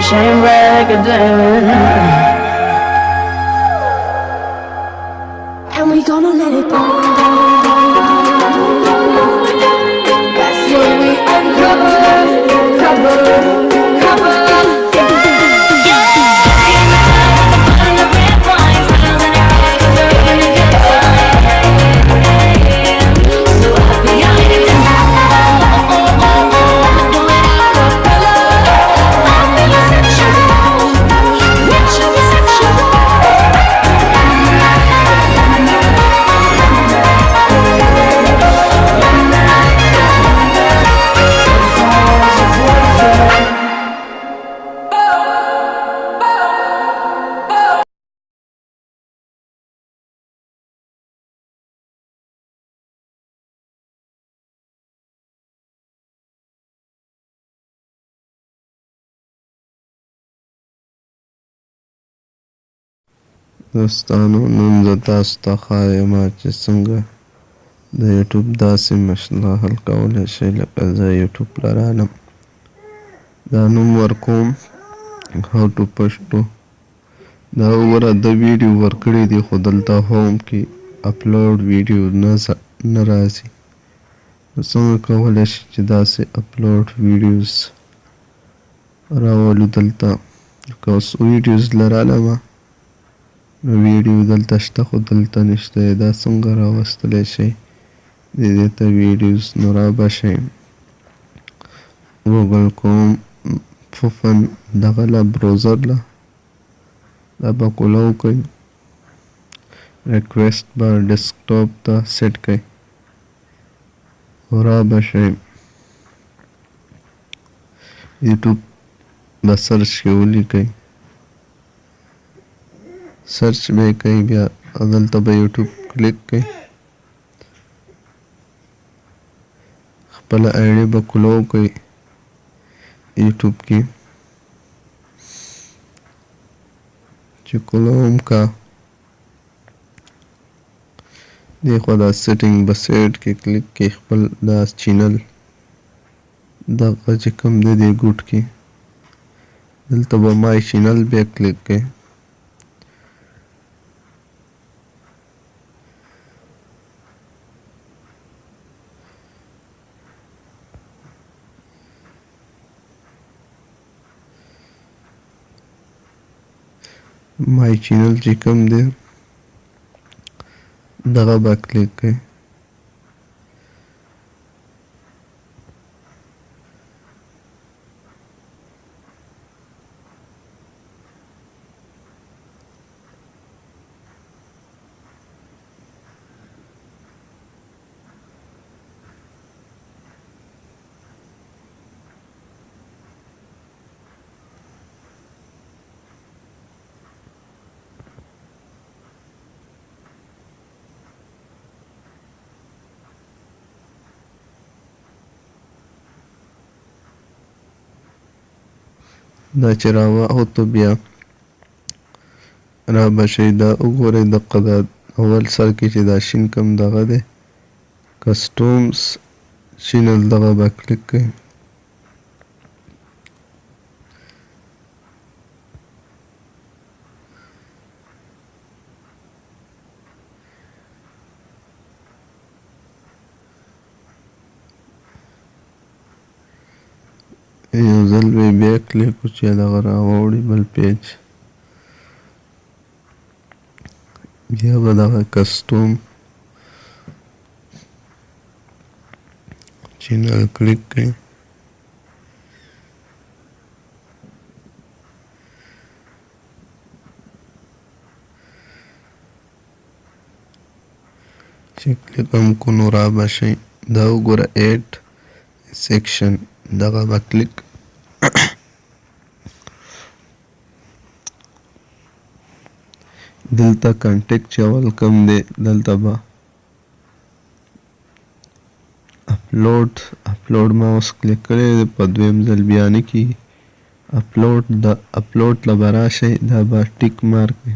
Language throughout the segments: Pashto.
shine bright like a diamond. And we gonna let it burn, burn, burn, burn, burn, burn. That's when we uncover, cover, cover. دوستانو نن زه تاسو ته ښایم چې څنګه د یوټیوب داسې مسله حل کولی شئ لکه زه یوټیوب لرالم دا نوم ورکوم how to پښتو دا وګوره د ویډیو ورکړی دی خو دلته هوم کې اپلوډ ویډیو نه راځي نو څنګه کولی شئ چې داسې اپلوډ ویډیوز راولو دلته که اوس ویډیوز لرالمه نو ویډیو دلته شته خو دلته نشته دا څنګه راوستلی شئ دې ته ویډیوز نو رابشئ ګوګل کوم فوفن دغه له بروزر له دا به کولو کوئ ریکویسټ به ډیسکټاپ ته سیټ کوئ رابشئ یوټیوب به سرچ کې ولیکئ سرچ به کوي بیا دلته به یوټیوب کلیک کوي خپله آی ډي به کلو کوي یوټیوب کې چې کلوم کا دې خوا دا سیټینګ به سیټ کې کلیک کې خپل دا چینل دغه چې کوم دی دې ګوټ کې دلته به مای چینل بیا کلیک کوي مای چینل چې کوم دی دغه به کلیک کوئ دا چې راووتو بیا رابشئ دا وګورئ دقه دا اول سر کې چې دا شین کوم دغه دی کسټومز چینل دغه به کلیک کوئ یو ځل به بیا کلیک وکړو چې دغه راوړي بل پیج بیا به دغه کسټوم چینل کلیک کړئ چې کلیک هم کو نو رابشئ دا وګوره ایډ سیکشن دغه به کلیک دلته کانټیکټ چې اول کوم دی دلته به اپلوډ ما اوس کلیک کړی دی په دویم ځل بیا نه کېږي اپلوډ له به راشئ دا به ټیک مارک وي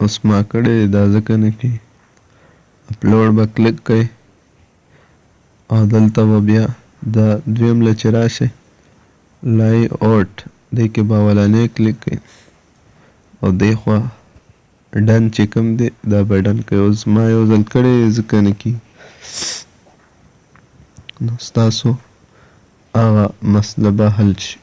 اوس ما کړی دی دا ځکه نه کېږي اپلوډ به کلیک کوئ او دلته به بیا دا دویم له چې راشئ لای اوټ دې کې به اولنی کلیک کوئ او دې خوا ډن چې کوم دی دا به ډن کوئ. اوس ما یو ځل کړی ځکه نه کېږي. نو ستاسو هغه مسله به حل شي.